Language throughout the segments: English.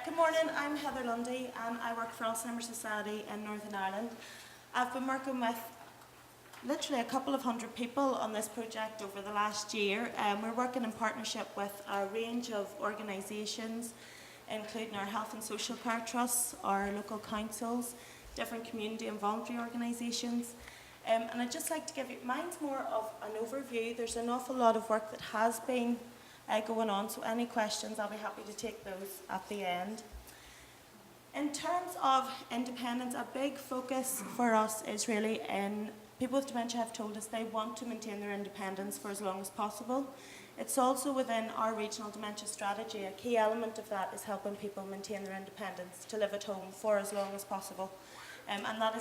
Good morning, I'm Heather Lundy and I work for Alzheimer Society in Northern Ireland. I've been working with literally a couple of hundred people on this project over the last year. We're working in partnership with a range of organisations, including our health and social care trusts, our local councils, different community and voluntary organisations. And I'd just like to give you, mine's more of an overview. There's an awful lot of work that has been going on, so any questions, I'll be happy to take those at the end. In terms of independence, a big focus for us is really in people with dementia have told us they want to maintain their independence for as long as possible. It's also within our regional dementia strategy. A key element of that is helping people maintain their independence to live at home for as long as possible. And that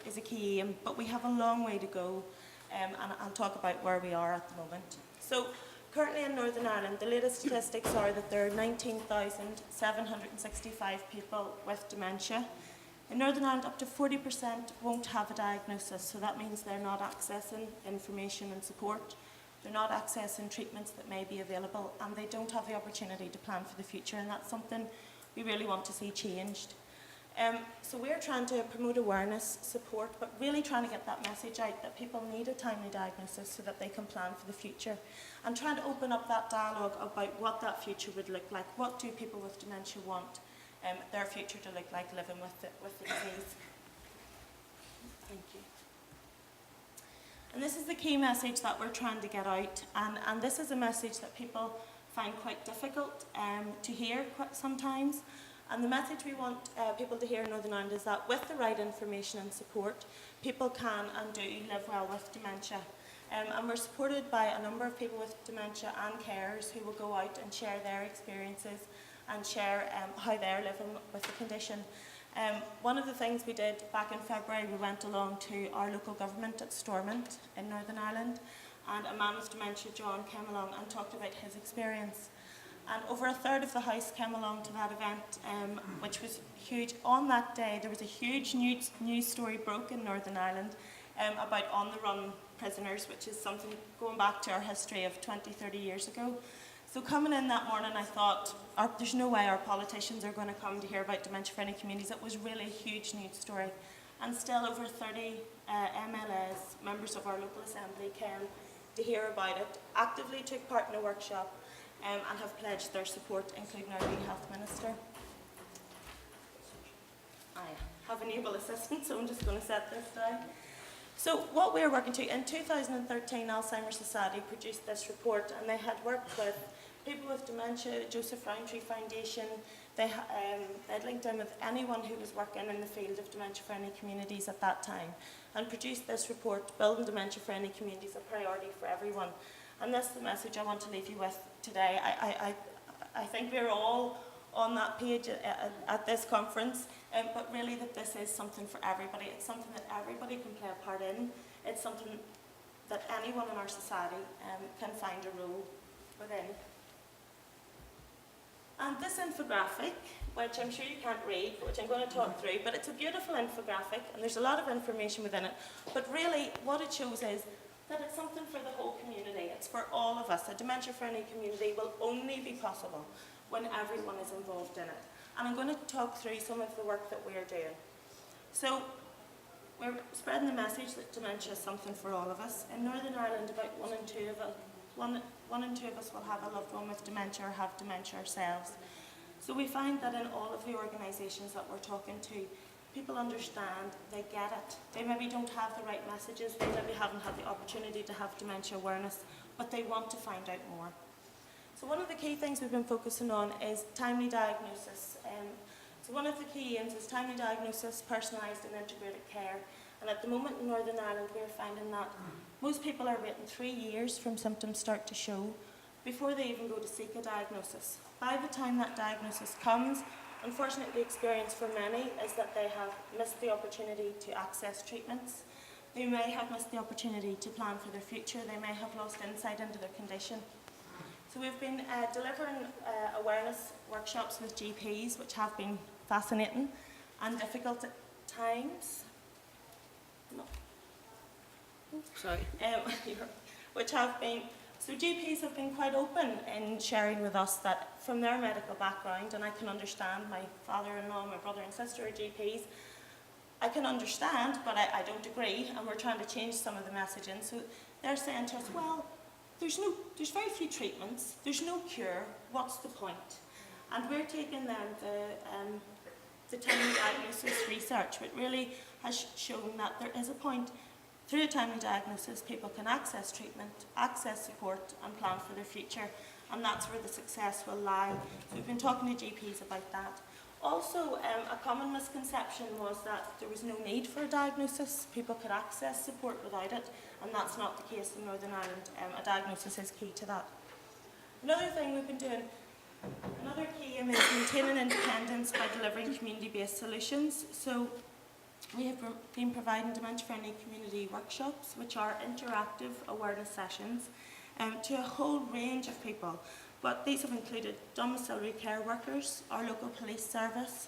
is a key aim, but we have a long way to go, and I'll talk about where we are at the moment. So currently in Northern Ireland, the latest statistics are that there are 19,765 people with dementia. In Northern Ireland, up to 40% won't have a diagnosis, so that means they're not accessing information and support, they're not accessing treatments that may be available, and they don't have the opportunity to plan for the future, and that's something we really want to see changed. So we're trying to promote awareness, support, but really trying to get that message out that people need a timely diagnosis so that they can plan for the future, and trying to open up that dialogue about what that future would look like. What do people with dementia want their future to look like living with the disease? Thank you. And this is the key message that we're trying to get out, and this is a message that people find quite difficult to hear sometimes. And the message we want people to hear in Northern Ireland is that with the right information and support, people can and do live well with dementia. And we're supported by a number of people with dementia and carers who will go out and share their experiences and share how they're living with the condition. One of the things we did back in February, we went along to our local government at Stormont in Northern Ireland, and a man with dementia, John, came along and talked about his experience. And over a third of the House came along to that event, which was huge. On that day, there was a huge news story broke in Northern Ireland about on-the-run prisoners, which is something going back to our history of 20, 30 years ago. So coming in that morning, I thought, there's no way our politicians are going to come to hear about dementia-friendly communities. It was really a huge news story. And still over 30 MLAs, members of our local assembly, came to hear about it, actively took part in a workshop, and have pledged their support, including our new health minister. I have an able assistant, so I'm just going to set this down. So what we're working to, in 2013, Alzheimer Society produced this report, and they had worked with people with dementia, Joseph Rowntree Foundation. They'd linked in with anyone who was working in the field of dementia-friendly communities at that time, and produced this report, Building Dementia-Friendly Communities, a Priority for Everyone. And that's the message I want to leave you with today. I think we're all on that page at this conference, but really that this is something for everybody. It's something that everybody can play a part in. It's something that anyone in our society can find a role within. And this infographic, which I'm sure you can't read, but which I'm going to talk through, but it's a beautiful infographic, and there's a lot of information within it. But really, what it shows is that it's something for the whole community. It's for all of us. A dementia-friendly community will only be possible when everyone is involved in it. And I'm going to talk through some of the work that we're doing. So we're spreading the message that dementia is something for all of us. In Northern Ireland, about one in two of us will have a loved one with dementia or have dementia ourselves. So we find that in all of the organisations that we're talking to, people understand, they get it. They maybe don't have the right messages, they maybe haven't had the opportunity to have dementia awareness, but they want to find out more. So one of the key things we've been focusing on is timely diagnosis. So one of the key aims is timely diagnosis, personalised and integrated care. And at the moment in Northern Ireland, we're finding that most people are waiting 3 years from symptoms start to show before they even go to seek a diagnosis. By the time that diagnosis comes, unfortunately, the experience for many is that they have missed the opportunity to access treatments. They may have missed the opportunity to plan for their future. They may have lost insight into their condition. So we've been delivering awareness workshops with GPs, which have been fascinating and difficult at times. No. Sorry. Which have been So GPs have been quite open in sharing with us that from their medical background, and I can understand, my father-in-law, my brother and sister are GPs, I can understand, but I don't agree, and we're trying to change some of the messaging. So they're saying to us, well, there's very few treatments, there's no cure, what's the point? And we're taking then the timely diagnosis research, which really has shown that there is a point. Through a timely diagnosis, people can access treatment, access support, and plan for their future, and that's where the success will lie. So we've been talking to GPs about that. Also, a common misconception was that there was no need for a diagnosis. People could access support without it, and that's not the case in Northern Ireland. A diagnosis is key to that. Another thing we've been doing, another key aim is maintaining independence by delivering community-based solutions. So we have been providing dementia-friendly community workshops, which are interactive awareness sessions, to a whole range of people. But these have included domiciliary care workers, our local police service,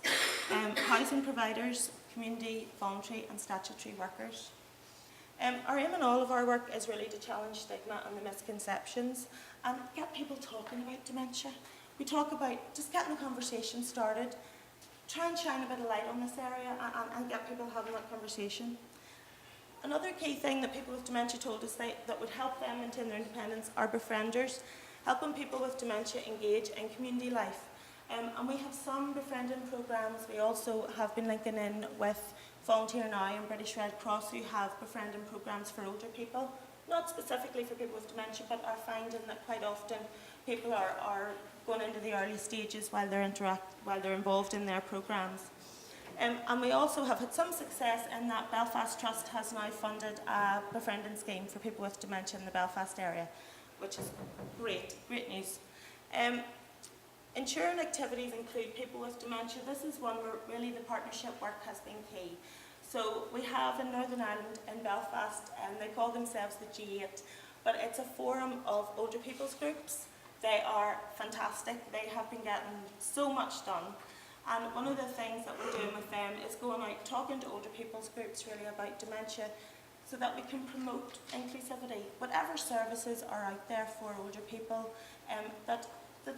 housing providers, community, voluntary and statutory workers. Our aim in all of our work is really to challenge stigma and the misconceptions and get people talking about dementia. We talk about just getting a conversation started, try and shine a bit of light on this area and get people having that conversation. Another key thing that people with dementia told us that would help them maintain their independence are befrienders, helping people with dementia engage in community life. And we have some befriending programs. We also have been linking in with Volunteer Now and British Red Cross, who have befriending programs for older people, not specifically for people with dementia, but are finding that quite often people are going into the early stages while they're involved in their programs. And we also have had some success in that Belfast Trust has now funded a befriending scheme for people with dementia in the Belfast area, which is great news. Ensuring activities include people with dementia. This is one where really the partnership work has been key. So we have in Northern Ireland, in Belfast, and they call themselves the G8, but it's a forum of older people's groups. They are fantastic. They have been getting so much done. And one of the things that we're doing with them is going out talking to older people's groups really about dementia, so that we can promote inclusivity. Whatever services are out there for older people, that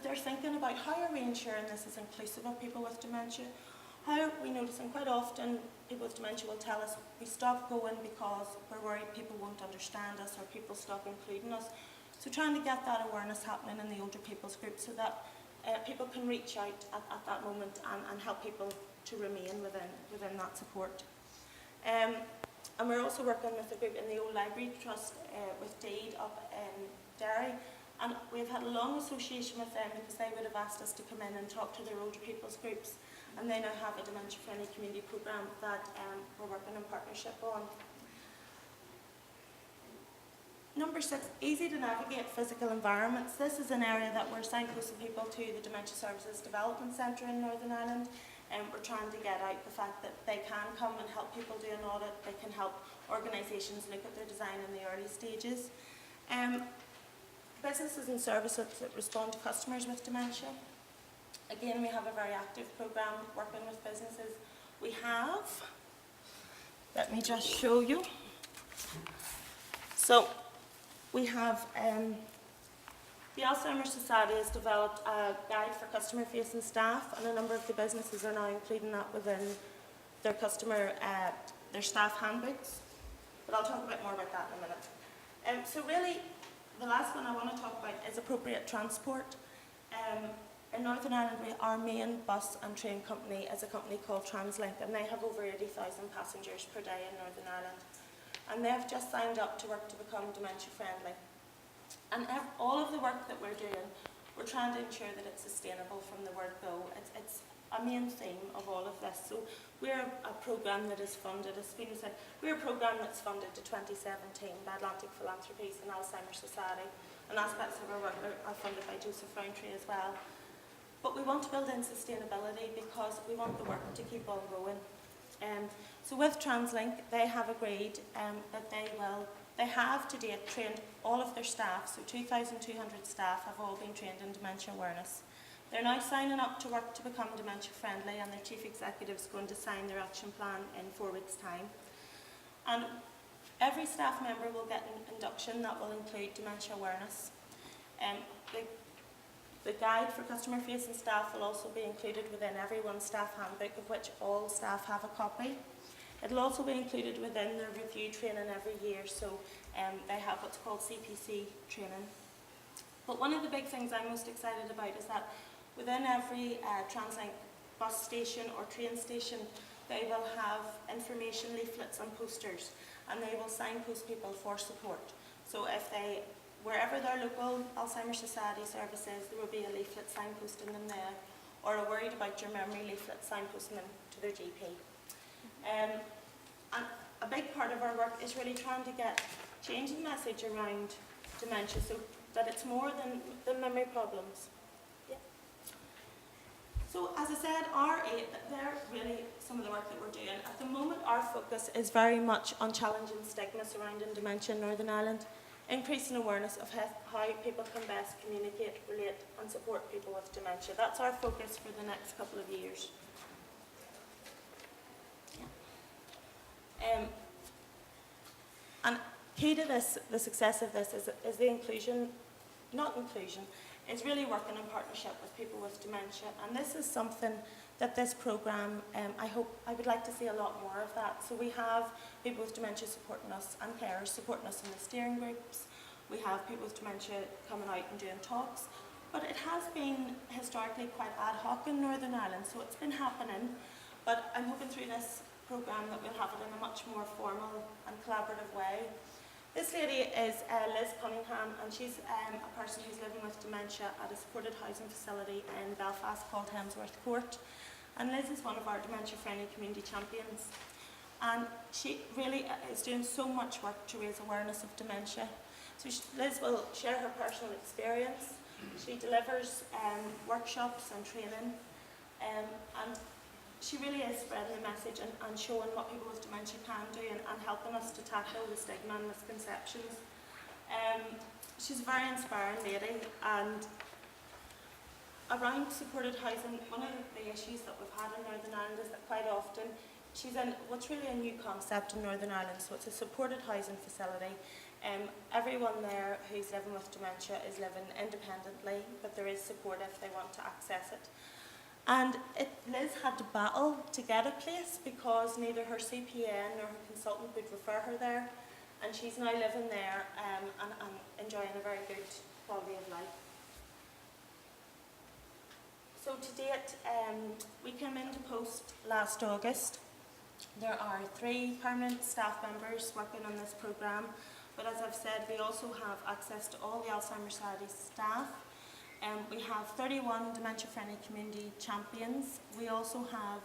they're thinking about how are we ensuring this is inclusive of people with dementia. How are we noticing quite often people with dementia will tell us we stop going because we're worried people won't understand us or people stop including us. So trying to get that awareness happening in the older people's group so that people can reach out at that moment and help people to remain within that support. And we're also working with a group in the Old Library Trust with Deed up in Derry, and we've had a long association with them because they would have asked us to come in and talk to their older people's groups, and they now have a dementia-friendly community programme that we're working in partnership on. Number 6, easy to navigate physical environments. This is an area that we're signposting people to the Dementia Services Development Centre in Northern Ireland. And we're trying to get out the fact that they can come and help people do an audit. They can help organisations look at their design in the early stages. Businesses and services that respond to customers with dementia. Again, we have a very active programme working with businesses. We have, let me just show you. So we have the Alzheimer Society has developed a guide for customer-facing staff, and a number of the businesses are now including that within their their staff handbooks. But I'll talk a bit more about that in a minute. So really, the last one I want to talk about is appropriate transport. In Northern Ireland, our main bus and train company is a company called TransLink, and they have over 80,000 passengers per day in Northern Ireland. And they've just signed up to work to become dementia-friendly. And all of the work that we're doing, we're trying to ensure that it's sustainable from the word go. It's a main theme of all of this. So we're a programme that is funded, as Spina said, we're a programme that's funded to 2017 by Atlantic Philanthropies and Alzheimer Society, and aspects of our work are funded by Joseph Rowntree as well. But we want to build in sustainability because we want the work to keep on going. So with TransLink, they have agreed that they have to date trained all of their staff, so 2,200 staff have all been trained in dementia awareness. They're now signing up to work to become dementia friendly, and their chief executive is going to sign their action plan in 4 weeks' time. And every staff member will get an induction that will include dementia awareness. The, the guide for customer-facing staff will also be included within everyone's staff handbook, of which all staff have a copy. It will also be included within their review training every year, so they have what's called CPC training. But one of the big things I'm most excited about is that within every Translink bus station or train station, they will have information leaflets and posters, and they will signpost people for support. So if they, wherever their local Alzheimer's Society service is, there will be a leaflet signposting them there, or a worried about your memory leaflet signposting them to their GP. And a big part of our work is really trying to get changing message around dementia, so that it's more than memory problems. Yeah. So as I said, they're really some of the work that we're doing. At the moment, our focus is very much on challenging stigma surrounding dementia in Northern Ireland, increasing awareness of how people can best communicate, relate and support people with dementia. That's our focus for the next couple of years. Yeah. And key to this, the success of this is the inclusion, is really working in partnership with people with dementia. And this is something that this programme, I would like to see a lot more of that. So we have people with dementia supporting us and carers supporting us in the steering groups. We have people with dementia coming out and doing talks. But it has been historically quite ad hoc in Northern Ireland, so it's been happening. But I'm hoping through this programme that we'll have it in a much more formal and collaborative way. This lady is Liz Cunningham, and she's a person who's living with dementia at a supported housing facility in Belfast called Hemsworth Court. And Liz is one of our dementia-friendly community champions. And she really is doing so much work to raise awareness of dementia. So Liz will share her personal experience. She delivers workshops and training, and she really is spreading the message and showing what people with dementia can do and helping us to tackle the stigma and misconceptions. She's a very inspiring lady, and around supported housing, one of the issues that we've had in Northern Ireland is that quite often she's in what's really a new concept in Northern Ireland. So it's a supported housing facility. Everyone there who's living with dementia is living independently, but there is support if they want to access it. And Liz had to battle to get a place because neither her CPN nor her consultant would refer her there. And she's now living there and enjoying a very good quality of life. So to date, we came into post last August. There are 3 permanent staff members working on this programme. But as I've said, we also have access to all the Alzheimer's Society staff. We have 31 dementia-friendly community champions. We also have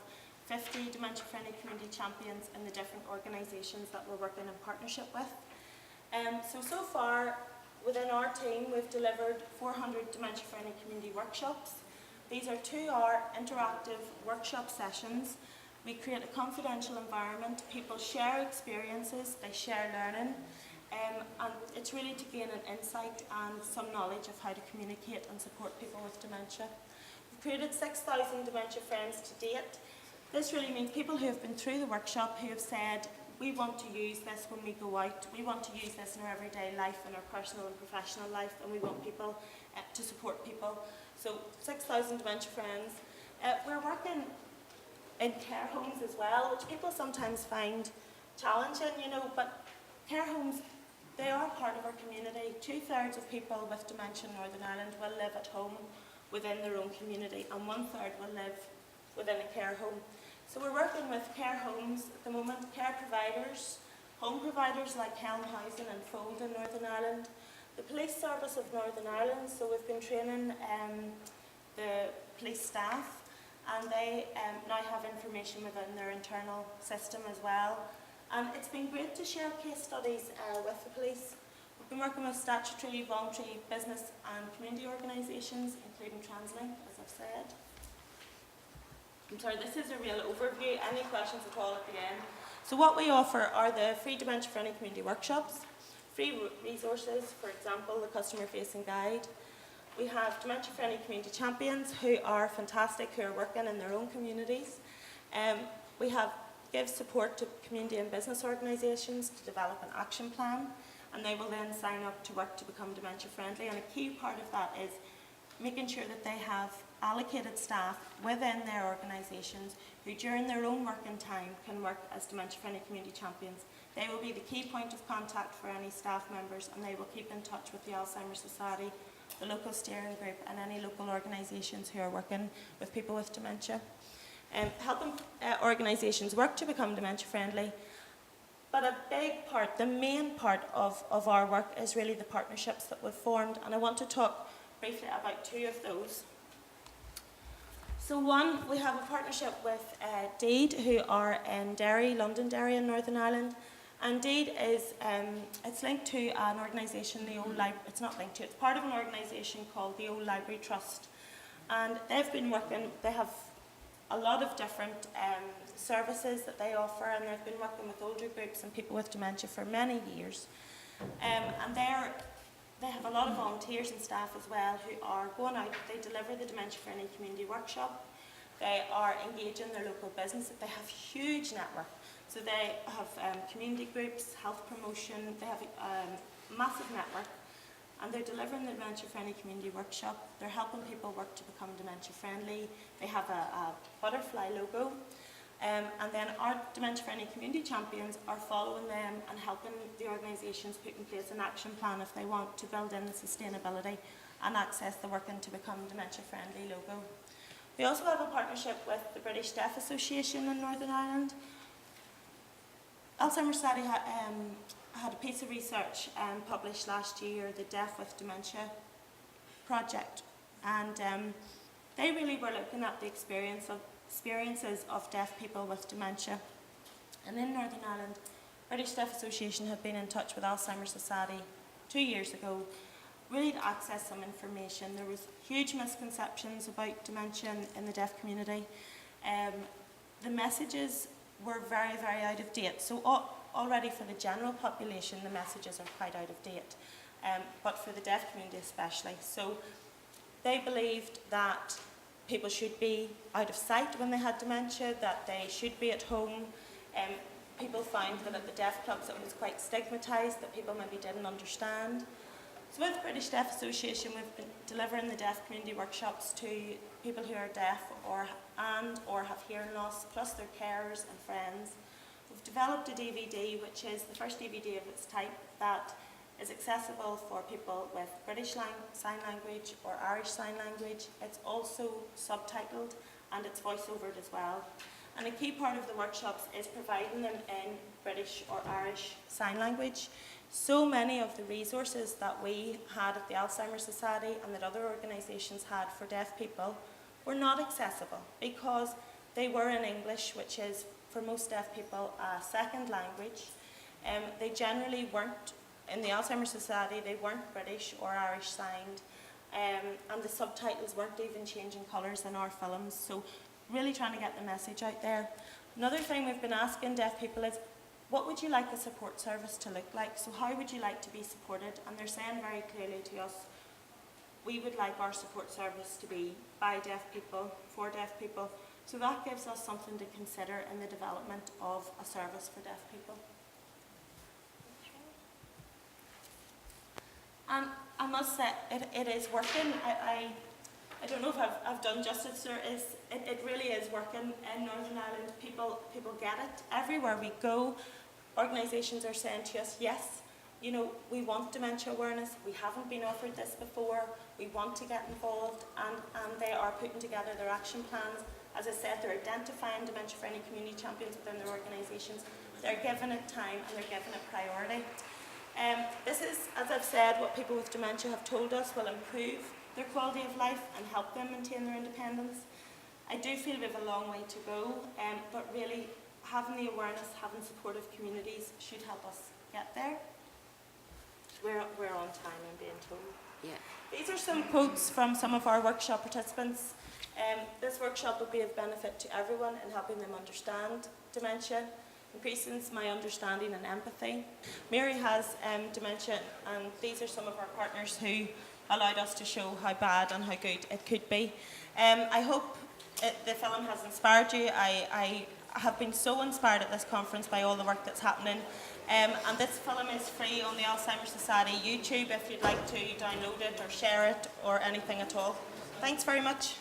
50 dementia-friendly community champions in the different organisations that we're working in partnership with. So far, within our team, we've delivered 400 dementia-friendly community workshops. These are 2-hour interactive workshop sessions. We create a confidential environment. People share experiences, they share learning. And it's really to gain an insight and some knowledge of how to communicate and support people with dementia. We've created 6,000 dementia friends to date. This really means people who have been through the workshop who have said, we want to use this when we go out, we want to use this in our everyday life, in our personal and professional life, and we want people to support people. So 6,000 dementia friends. We're working in care homes as well, which people sometimes find challenging, but care homes, they are part of our community. 2/3 of people with dementia in Northern Ireland will live at home within their own community, and 1/3 will live within a care home. So we're working with care homes at the moment, care providers, home providers like Helm Housing and Fold in Northern Ireland, the Police Service of Northern Ireland, so we've been training the police staff, and they now have information within their internal system as well. And it's been great to share case studies with the police. We've been working with statutory, voluntary, business and community organisations, including Translink, as I've said. I'm sorry, this is a real overview. Any questions at all at the end? So what we offer are the free dementia-friendly community workshops, free resources, for example, the customer-facing guide. We have dementia-friendly community champions who are fantastic, who are working in their own communities. We give support to community and business organisations to develop an action plan. and they will then sign up to work to become dementia-friendly. And a key part of that is making sure that they have allocated staff within their organisations who during their own working time can work as dementia-friendly community champions. They will be the key point of contact for any staff members, and they will keep in touch with the Alzheimer Society, the local steering group, and any local organisations who are working with people with dementia. Helping organisations work to become dementia-friendly. But a big part, the main part of our work is really the partnerships that we've formed, and I want to talk briefly about two of those. So one, we have a partnership with Deed, who are in Derry, London Derry in Northern Ireland. And Deed is, it's linked to an organisation, the Old Library, it's not linked to, it's part of an organisation called the Old Library Trust. And they've been working, they have a lot of different services that they offer, and they've been working with older groups and people with dementia for many years. And they have a lot of volunteers and staff as well who are going out, they deliver the Dementia-friendly community workshop, they are engaging their local business, they have a huge network. So they have community groups, health promotion, they have a massive network, and they're delivering the Dementia-friendly community workshop. They're helping people work to become dementia-friendly. They have a butterfly logo. And then our dementia-friendly community champions are following them and helping the organisations put in place an action plan if they want to build in the sustainability and access the working to become dementia-friendly logo. We also have a partnership with the British Deaf Association in Northern Ireland. Alzheimer Society had a piece of research published last year, the Deaf with Dementia project, and they really were looking at the experiences of deaf people with dementia. And in Northern Ireland, British Deaf Association had been in touch with Alzheimer Society 2 years ago, really to access some information. There was huge misconceptions about dementia in the deaf community. The messages were very, very out of date. So already for the general population, the messages are quite out of date, but for the deaf community especially. So they believed that people should be out of sight when they had dementia, that they should be at home. People found that at the deaf clubs it was quite stigmatised, that people maybe didn't understand. So with British Deaf Association, we've been delivering the deaf community workshops to people who are deaf or have hearing loss, plus their carers and friends. We've developed a DVD, which is the first DVD of its type that is accessible for people with British Sign Language or Irish Sign Language. It's also subtitled and it's voice-overed as well. And a key part of the workshops is providing them in British or Irish Sign Language. So many of the resources that we had at the Alzheimer Society and that other organisations had for deaf people were not accessible because they were in English, which is, for most deaf people, a second language. They generally weren't, in the Alzheimer Society, they weren't British or Irish signed, and the subtitles weren't even changing colours in our films, so really trying to get the message out there. Another thing we've been asking deaf people is, what would you like a support service to look like? So how would you like to be supported? And they're saying very clearly to us, we would like our support service to be by deaf people, for deaf people. So that gives us something to consider in the development of a service for deaf people. And I must say, it is working. I don't know if I've done justice. It really is working in Northern Ireland. People get it. Everywhere we go, organisations are saying to us, yes, you know, we want dementia awareness. We haven't been offered this before. We want to get involved, and they are putting together their action plans. As I said, they're identifying dementia-friendly community champions within their organisations. They're giving it time and they're giving it priority. This is, as I've said, what people with dementia have told us will improve their quality of life and help them maintain their independence. I do feel we have a long way to go, but really having the awareness, having supportive communities should help us get there. We're on time, I'm being told. Yeah. These are some quotes from some of our workshop participants. This workshop will be of benefit to everyone in helping them understand dementia, increases my understanding and empathy. Mary has dementia, and these are some of our partners who allowed us to show how bad and how good it could be. I hope the film has inspired you. I have been so inspired at this conference by all the work that's happening. And this film is free on the Alzheimer Society YouTube if you'd like to download it or share it or anything at all. Thanks very much.